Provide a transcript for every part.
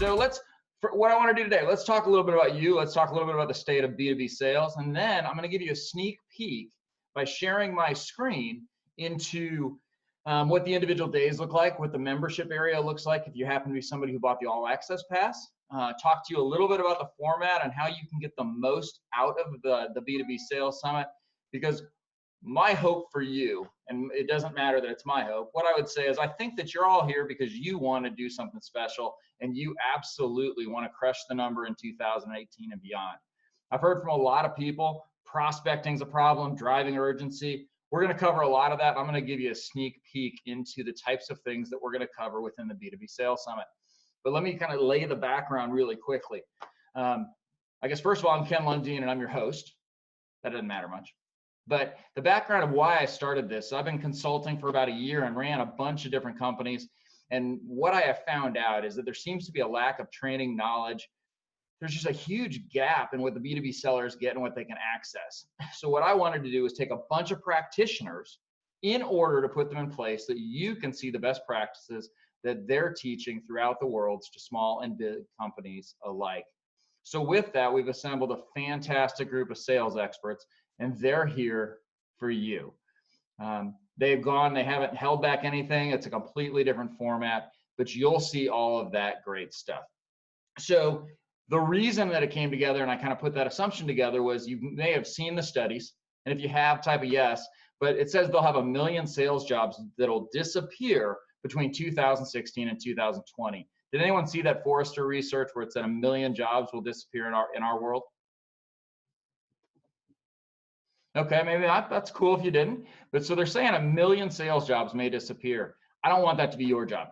So for what I want to do today, let's talk a little bit about you. Let's talk a little bit about the state of B2B sales. And then I'm going to give you a sneak peek by sharing my screen into what the individual days look like, what the membership area looks like if you happen to be somebody who bought the all access pass. Talk to you a little bit about the format and how you can get the most out of the B2B Sales Summit, because my hope for you, and it doesn't matter that it's my hope, what I would say is I think that you're all here because you want to do something special and you absolutely want to crush the number in 2018 and beyond. I've heard from a lot of people, prospecting's a problem, driving urgency. We're going to cover a lot of that. I'm going to give you a sneak peek into the types of things that we're going to cover within the B2B Sales Summit. But let me kind of lay the background really quickly. I guess, first of all, I'm Ken Lundeen and I'm your host. That doesn't matter much. But the background of why I started this, I've been consulting for about a year and ran a bunch of different companies. And what I have found out is that there seems to be a lack of training knowledge. There's just a huge gap in what the B2B sellers get and what they can access. So what I wanted to do is take a bunch of practitioners in order to put them in place so that you can see the best practices that they're teaching throughout the world to small and big companies alike. So with that, we've assembled a fantastic group of sales experts, and they're here for you. They haven't held back anything. It's a completely different format, but you'll see all of that great stuff. So the reason that it came together, and I kind of put that assumption together, was you may have seen the studies, and if you have, type a yes, but it says they'll have 1 million sales jobs that'll disappear between 2016 and 2020. Did anyone see that Forrester research where it said 1 million jobs will disappear in our world? Okay, maybe that's cool if you didn't. But so they're saying 1 million sales jobs may disappear. I don't want that to be your job.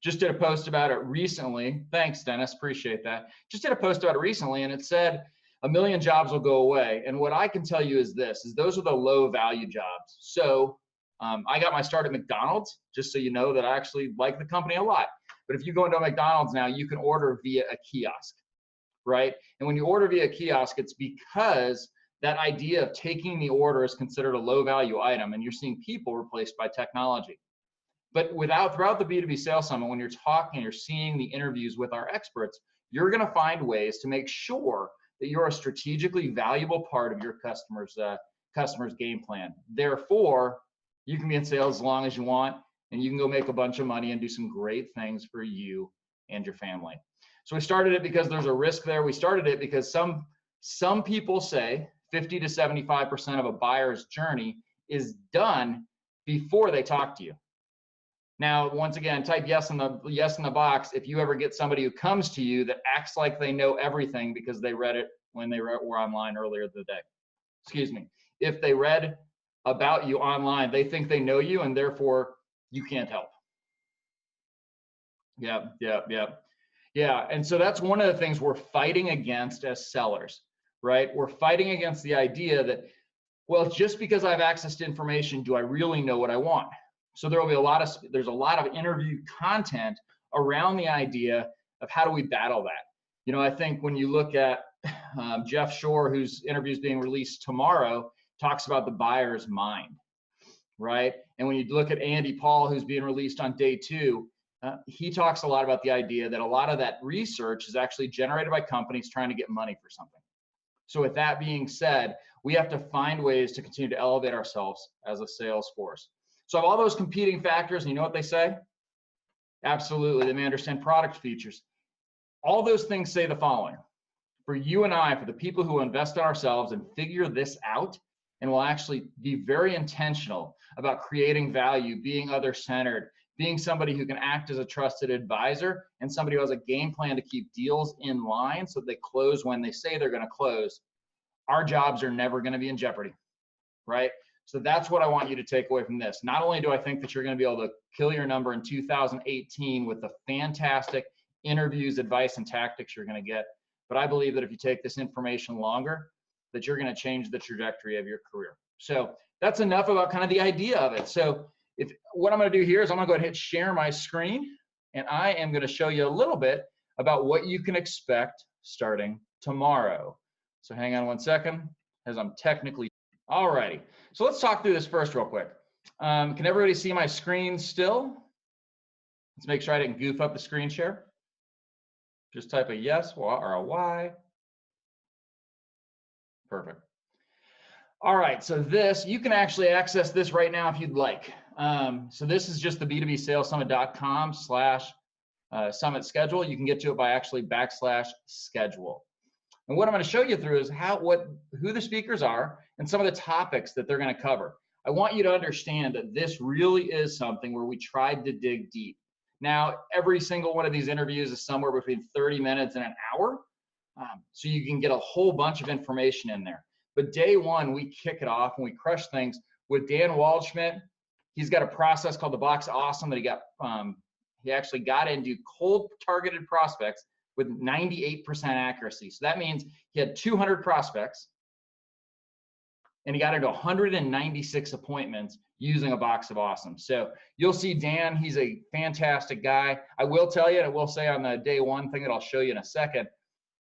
Just did a post about it recently. Thanks, Dennis, appreciate that. Just did a post about it recently, and it said 1 million jobs will go away. And what I can tell you is this, is those are the low value jobs. So I got my start at McDonald's, just so you know that I actually like the company a lot. But if you go into a McDonald's now, you can order via a kiosk, right? And when you order via a kiosk, it's because that idea of taking the order is considered a low value item, and you're seeing people replaced by technology. But throughout the B2B Sales Summit, when you're talking, you're seeing the interviews with our experts, you're going to find ways to make sure that you're a strategically valuable part of your customer's game plan. Therefore, you can be in sales as long as you want, and you can go make a bunch of money and do some great things for you and your family. So we started it because there's a risk there. We started it because some people say 50 to 75% of a buyer's journey is done before they talk to you. Now, once again, type yes in the box if you ever get somebody who comes to you that acts like they know everything because they read it when they were online earlier the day. Excuse me. If they read about you online, they think they know you and therefore you can't help. Yeah, and so that's one of the things we're fighting against as sellers, right? We're fighting against the idea that, well, just because I have access to information, do I really know what I want? So there's a lot of interview content around the idea of how do we battle that. You know, I think when you look at Jeff Shore, whose interview is being released tomorrow, talks about the buyer's mind, right? And when you look at Andy Paul, who's being released on day 2, he talks a lot about the idea that a lot of that research is actually generated by companies trying to get money for something. So with that being said, we have to find ways to continue to elevate ourselves as a sales force. So all those competing factors, and you know what they say? Absolutely, they may understand product features. All those things say the following. For you and I, for the people who invest in ourselves and figure this out, and will actually be very intentional about creating value, being other-centered, being somebody who can act as a trusted advisor, and somebody who has a game plan to keep deals in line so they close when they say they're going to close, our jobs are never going to be in jeopardy, right? So that's what I want you to take away from this. Not only do I think that you're going to be able to kill your number in 2018 with the fantastic interviews, advice, and tactics you're going to get, but I believe that if you take this information longer, that you're going to change the trajectory of your career. So that's enough about kind of the idea of it. So what I'm going to do here is I'm going to go ahead and hit share my screen, and I am going to show you a little bit about what you can expect starting tomorrow. So hang on one second as I'm technically. Alrighty, so let's talk through this first real quick. Can everybody see my screen still? Let's make sure I didn't goof up the screen share. Just type a yes or a Y. Perfect. All right, so this, you can actually access this right now if you'd like. So this is just the b2bsalessummit.com/summit schedule. You can get to it by actually /schedule. And what I'm going to show you through is who the speakers are and some of the topics that they're going to cover. I want you to understand that this really is something where we tried to dig deep. Now, every single one of these interviews is somewhere between 30 minutes and an hour. So you can get a whole bunch of information in there. But day one, we kick it off and we crush things with Dan Waldschmidt. He's got a process called the Box Awesome that he actually got into cold targeted prospects with 98% accuracy. So that means he had 200 prospects and he got into 196 appointments using a Box of Awesome. So you'll see Dan, he's a fantastic guy. I will tell you, and I will say on the day one thing that I'll show you in a second,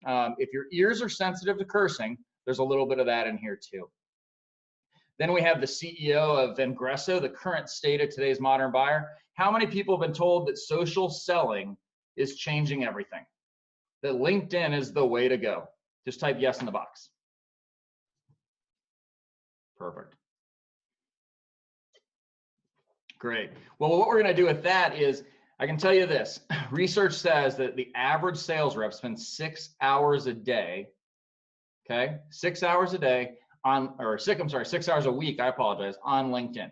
if your ears are sensitive to cursing, there's a little bit of that in here too. Then we have the CEO of Vengresso, the current state of today's modern buyer. How many people have been told that social selling is changing everything? That LinkedIn is the way to go? Just type yes in the box. Perfect. Great. Well, what we're going to do with that is, I can tell you this. Research says that the average sales rep spends 6 hours a day, okay? 6 hours a day on, 6 hours a week, I apologize, on LinkedIn.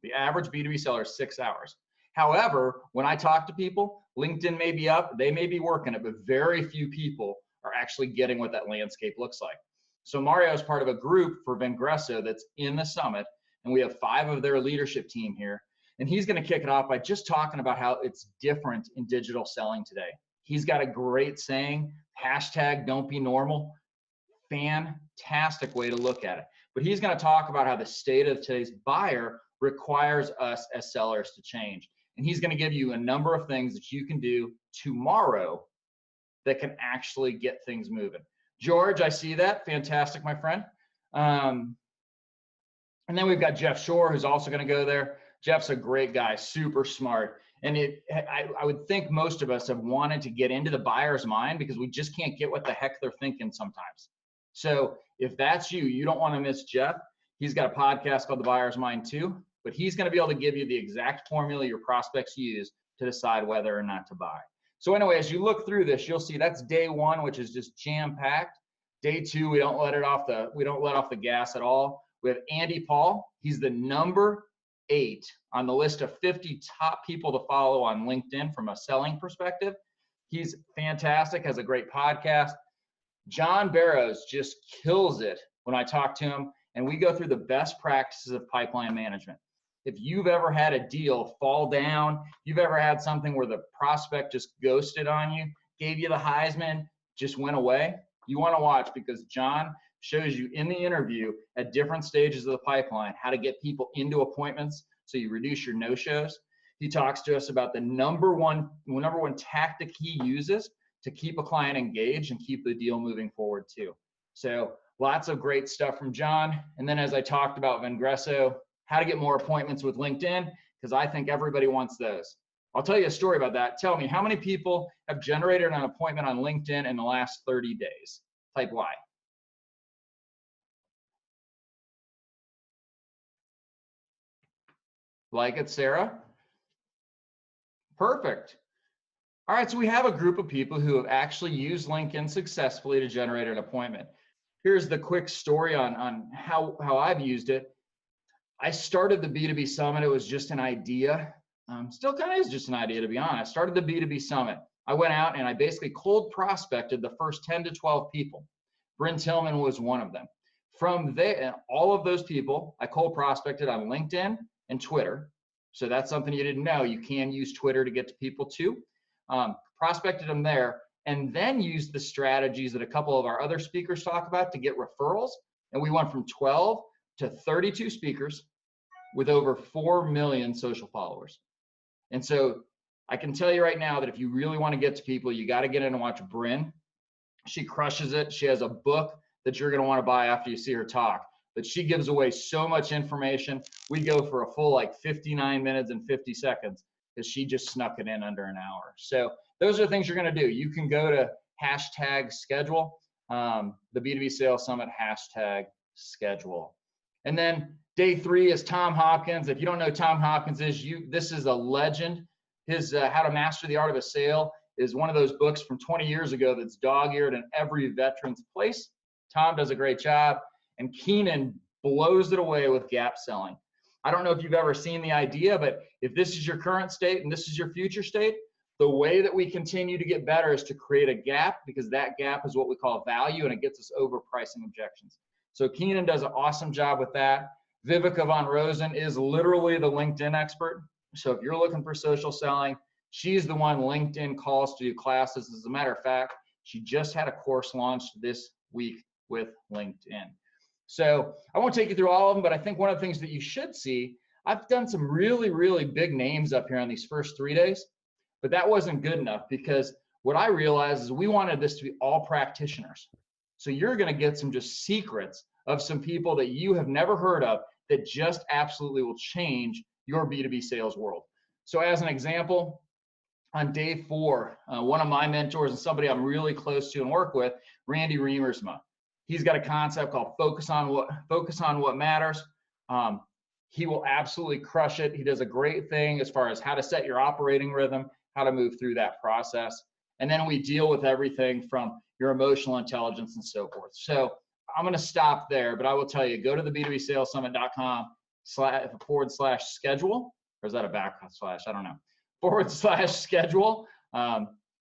The average B2B seller is 6 hours. However, when I talk to people, LinkedIn may be up, they may be working it, but very few people are actually getting what that landscape looks like. So Mario is part of a group for Vengresso that's in the summit, and we have 5 of their leadership team here. And he's going to kick it off by just talking about how it's different in digital selling today. He's got a great saying, #Don'tBeNormal. Fantastic way to look at it. But he's going to talk about how the state of today's buyer requires us as sellers to change. And he's going to give you a number of things that you can do tomorrow that can actually get things moving. George, I see that. Fantastic, my friend. And then we've got Jeff Shore, who's also going to go there. Jeff's a great guy, super smart. And I would think most of us have wanted to get into the buyer's mind because we just can't get what the heck they're thinking sometimes. So if that's you, you don't want to miss Jeff. He's got a podcast called The Buyer's Mind too, but he's going to be able to give you the exact formula your prospects use to decide whether or not to buy. So anyway, as you look through this, you'll see that's day one, which is just jam-packed. Day two, we don't let off the gas at all. We have Andy Paul. He's the number 8 on the list of 50 top people to follow on LinkedIn from a selling perspective. He's fantastic, has a great podcast. John Barrows just kills it when I talk to him, and we go through the best practices of pipeline management. If you've ever had a deal fall down, you've ever had something where the prospect just ghosted on you, gave you the Heisman, just went away, you want to watch, because John shows you in the interview at different stages of the pipeline how to get people into appointments so you reduce your no-shows. He talks to us about the number one tactic he uses to keep a client engaged and keep the deal moving forward too. So lots of great stuff from John. And then as I talked about Vengresso, how to get more appointments with LinkedIn, because I think everybody wants those. I'll tell you a story about that. Tell me, how many people have generated an appointment on LinkedIn in the last 30 days? Type Y. Like it, Sarah? Perfect. All right, so we have a group of people who have actually used LinkedIn successfully to generate an appointment. Here's the quick story on how I've used it. I started the B2B Summit. It was just an idea. Still kind of is just an idea, to be honest. I started the B2B Summit. I went out and I basically cold prospected the first 10 to 12 people. Bryn Tillman was one of them. From there, all of those people, I cold prospected on LinkedIn and Twitter. So that's something you didn't know. You can use Twitter to get to people too. Prospected them there, and then used the strategies that a couple of our other speakers talk about to get referrals. And we went from 12 to 32 speakers with over 4 million social followers. And so I can tell you right now that if you really want to get to people, you got to get in and watch Bryn. She crushes it. She has a book that you're going to want to buy after you see her talk. But she gives away so much information. We go for a full 59 minutes and 50 seconds. because she just snuck it in under an hour. So those are things you're going to do. You can go to #schedule, the B2B Sales Summit #schedule. And then day 3 is Tom Hopkins. If you don't know who Tom Hopkins is, this is a legend. His How to Master the Art of a Sale is one of those books from 20 years ago that's dog-eared in every veteran's place. Tom does a great job, and Keenan blows it away with gap selling. I don't know if you've ever seen the idea, but if this is your current state and this is your future state, the way that we continue to get better is to create a gap, because that gap is what we call value, and it gets us over pricing objections. So Keenan does an awesome job with that. Vivica von Rosen is literally the LinkedIn expert. So if you're looking for social selling, she's the one LinkedIn calls to do classes. As a matter of fact, she just had a course launched this week with LinkedIn. So I won't take you through all of them, but I think one of the things that you should see, I've done some really, really big names up here on these first 3 days, but that wasn't good enough, because what I realized is we wanted this to be all practitioners. So you're going to get some just secrets of some people that you have never heard of that just absolutely will change your B2B sales world. So as an example, on day 4, one of my mentors and somebody I'm really close to and work with, Randy Remersma. He's got a concept called focus on what matters. He will absolutely crush it. He does a great thing as far as how to set your operating rhythm, how to move through that process. And then we deal with everything from your emotional intelligence and so forth. So I'm going to stop there, but I will tell you, go to the b2bsalessummit.com/schedule, or is that a backslash? I don't know. /schedule.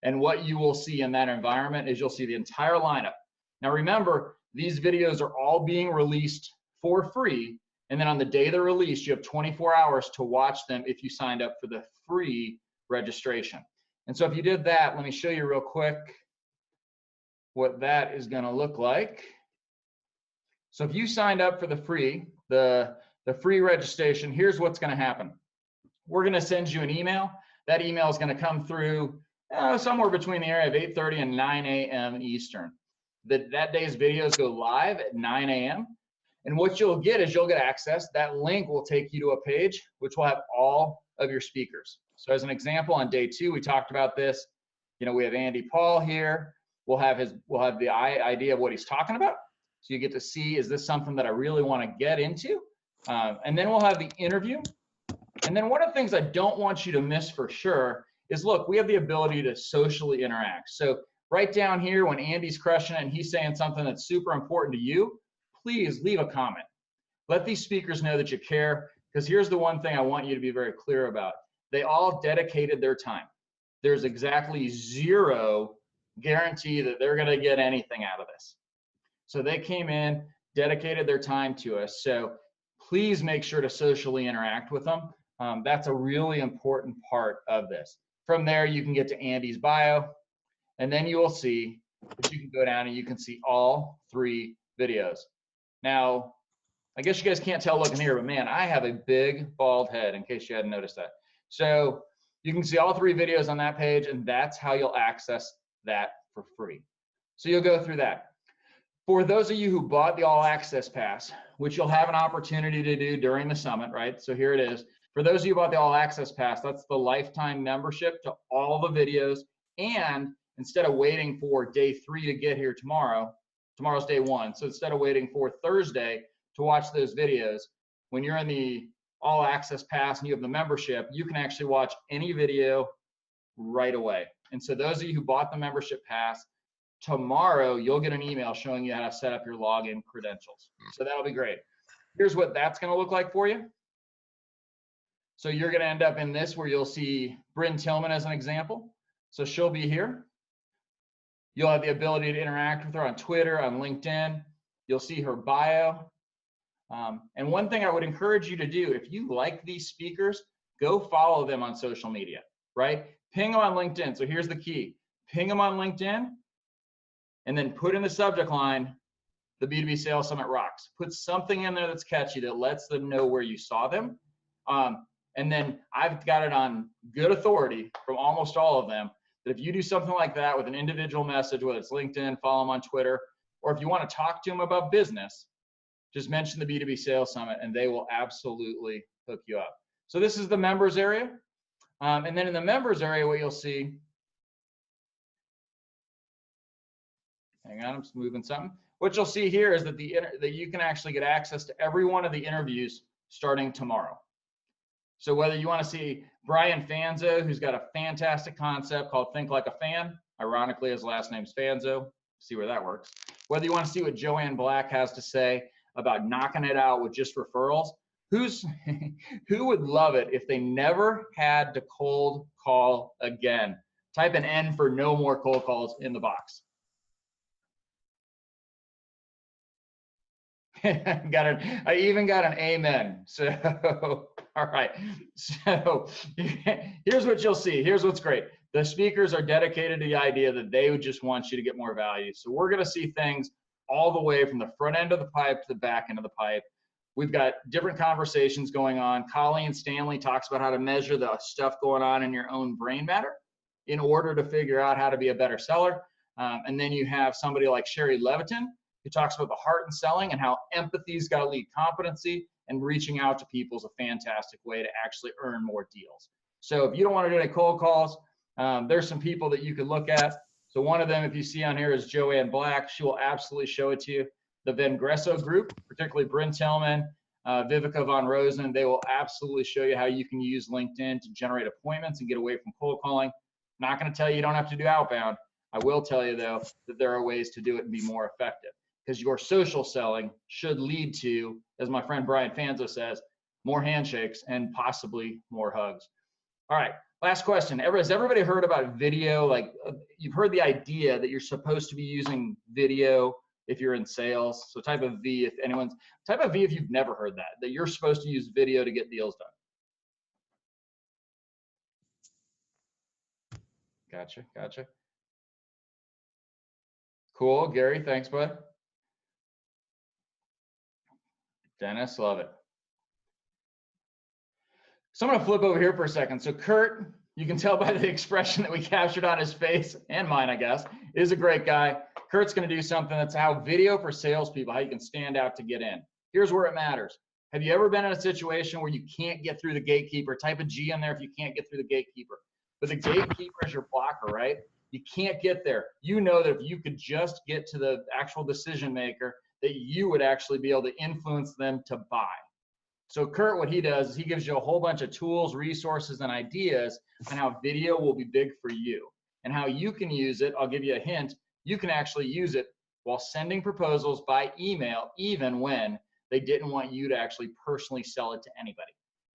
And what you will see in that environment is you'll see the entire lineup. Now remember, these videos are all being released for free. And then on the day they're released, you have 24 hours to watch them if you signed up for the free registration. And so if you did that, let me show you real quick what that is going to look like. So if you signed up for the free registration, here's what's going to happen. We're going to send you an email. That email is going to come through somewhere between the area of 8:30 and 9 a.m. Eastern. That day's videos go live at 9 a.m. And what you'll get is you'll get access. That link will take you to a page which will have all of your speakers. So as an example, on day 2, we talked about this. You know, we have Andy Paul here. We'll have the idea of what he's talking about. So you get to see, is this something that I really want to get into? And then we'll have the interview. And then one of the things I don't want you to miss for sure is, look, we have the ability to socially interact. So right down here, when Andy's crushing it and he's saying something that's super important to you, please leave a comment. Let these speakers know that you care, because here's the one thing I want you to be very clear about. They all dedicated their time. There's exactly 0 guarantee that they're going to get anything out of this. So they came in, dedicated their time to us. So please make sure to socially interact with them. That's a really important part of this. From there, you can get to Andy's bio, and then you will see that you can go down and you can see all 3 videos. Now, I guess you guys can't tell looking here, but man, I have a big bald head, in case you hadn't noticed that. So you can see all 3 videos on that page, and that's how you'll access that for free. So you'll go through that. For those of you who bought the All Access Pass, which you'll have an opportunity to do during the summit, right? So here it is. For those of you who bought the All Access Pass, that's the lifetime membership to all the videos. And instead of waiting for day 3 to get here tomorrow's day 1. So instead of waiting for Thursday to watch those videos, when you're in the All Access Pass and you have the membership, you can actually watch any video right away. And so those of you who bought the membership pass, tomorrow you'll get an email showing you how to set up your login credentials. So that'll be great. Here's what that's going to look like for you. So you're going to end up in this where you'll see Bryn Tillman as an example. So she'll be here. You'll have the ability to interact with her on Twitter, on LinkedIn. You'll see her bio. And one thing I would encourage you to do, if you like these speakers, go follow them on social media, right? Ping them on LinkedIn. So here's the key. Ping them on LinkedIn, and then put in the subject line, the B2B Sales Summit rocks. Put something in there that's catchy that lets them know where you saw them. And then I've got it on good authority from almost all of them that if you do something like that with an individual message, whether it's LinkedIn, follow them on Twitter, or if you want to talk to them about business, just mention the B2B Sales Summit and they will absolutely hook you up. So this is the members area. And then in the members area, what you'll see, hang on, I'm just moving something. What you'll see here is that that you can actually get access to every one of the interviews starting tomorrow. So whether you want to see Brian Fanzo, who's got a fantastic concept called Think Like a Fan, ironically his last name's Fanzo, see where that works. Whether you want to see what Joanne Black has to say about knocking it out with just referrals, who would love it if they never had to cold call again? Type an N for no more cold calls in the box. I even got an amen. So, all right. So here's what you'll see. Here's what's great. The speakers are dedicated to the idea that they would just want you to get more value. So we're going to see things all the way from the front end of the pipe to the back end of the pipe. We've got different conversations going on. Colleen Stanley talks about how to measure the stuff going on in your own brain matter in order to figure out how to be a better seller. And then you have somebody like Sherry Levitin, who talks about the heart and selling and how empathy's got to lead competency, and reaching out to people is a fantastic way to actually earn more deals. So if you don't want to do any cold calls, there's some people that you could look at. So one of them, if you see on here, is Joanne Black. She will absolutely show it to you. The Vengresso group, particularly Bryn Tillman, Vivica Von Rosen, they will absolutely show you how you can use LinkedIn to generate appointments and get away from cold calling. Not going to tell you don't have to do outbound. I will tell you, though, that there are ways to do it and be more effective, because your social selling should lead to, as my friend Brian Fanzo says, more handshakes and possibly more hugs. All right, last question. Has everybody heard about video? Like, you've heard the idea that you're supposed to be using video if you're in sales. So type of V if anyone's, type of V if you've never heard that you're supposed to use video to get deals done. Gotcha. Cool, Gary, thanks, bud. Dennis, love it. So I'm gonna flip over here for a second. So Kurt, you can tell by the expression that we captured on his face, and mine, I guess, is a great guy. Kurt's gonna do something that's how video for salespeople, how you can stand out to get in. Here's where it matters. Have you ever been in a situation where you can't get through the gatekeeper? Type a G in there if you can't get through the gatekeeper. But the gatekeeper is your blocker, right? You can't get there. You know that if you could just get to the actual decision maker, that you would actually be able to influence them to buy. So Kurt, what he does is he gives you a whole bunch of tools, resources, and ideas on how video will be big for you and how you can use it. I'll give you a hint. You can actually use it while sending proposals by email, even when they didn't want you to actually personally sell it to anybody.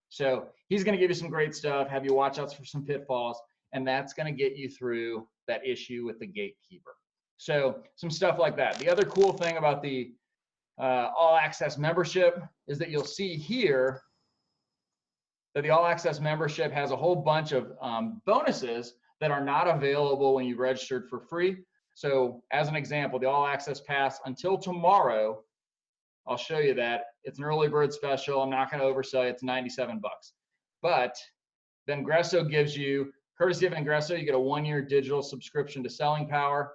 So he's going to give you some great stuff, have you watch out for some pitfalls, and that's going to get you through that issue with the gatekeeper. So some stuff like that. The other cool thing about the all access membership is that you'll see here that the all access membership has a whole bunch of bonuses that are not available when you registered for free. So as an example, the all access pass until tomorrow, I'll show you that. It's an early bird special. I'm not going to oversell you. It's 97 bucks. But Vengresso gives you, courtesy of Vengresso, you get a 1-year digital subscription to Selling Power.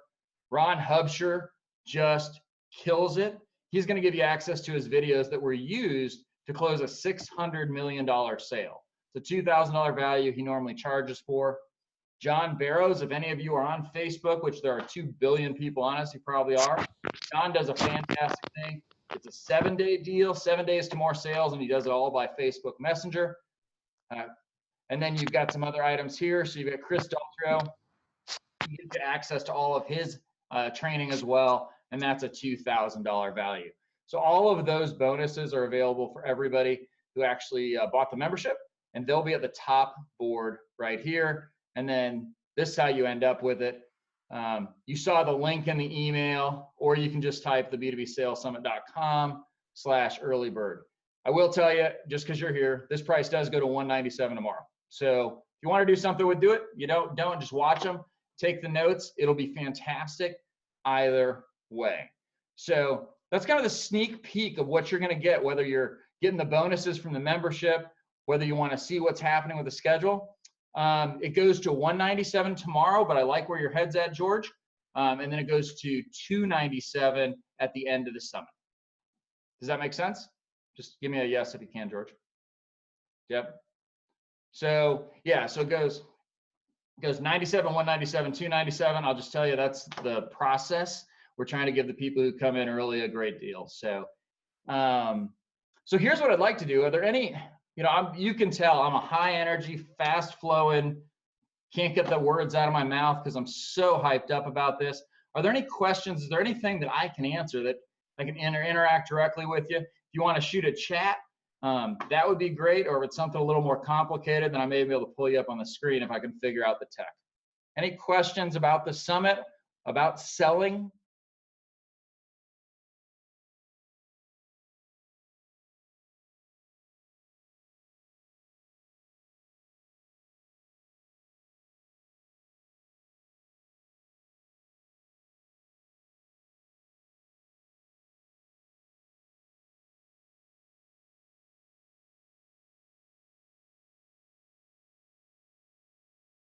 Ron Hubscher just kills it. He's going to give you access to his videos that were used to close a $600 million sale. It's a $2,000 value he normally charges for. John Barrows, if any of you are on Facebook, which there are 2 billion people on us, you probably are, John does a fantastic thing. It's a 7-day deal, 7 days to more sales, and he does it all by Facebook Messenger. And then you've got some other items here. So you've got Chris Daltro. He gives you access to all of his training as well, and that's a $2,000 value. So all of those bonuses are available for everybody who actually bought the membership, and they'll be at the top board right here. And then this is how you end up with it. You saw the link in the email, or you can just type the b2bsalessummit.com/earlybird. I will tell you, just because you're here, this price does go to $197 tomorrow. So if you want to do something with do it, you don't just watch them, take the notes. It'll be fantastic either way. So that's kind of the sneak peek of what you're going to get, whether you're getting the bonuses from the membership, whether you want to see what's happening with the schedule. It goes to $197 tomorrow, but I like where your head's at, George. And then it goes to $297 at the end of the summit. Does that make sense? Just give me a yes if you can, George. Yep. So yeah, so it goes 97, 197, 297. I'll just tell you that's the process. We're trying to give the people who come in early a great deal. So so here's what I'd like to do. Are there any, you can tell I'm a high energy, fast flowing, can't get the words out of my mouth because I'm so hyped up about this. Are there any questions? Is there anything that I can answer that I can interact directly with you? If you want to shoot a chat, that would be great. Or if it's something a little more complicated, then I may be able to pull you up on the screen if I can figure out the tech. Any questions about the summit, about selling?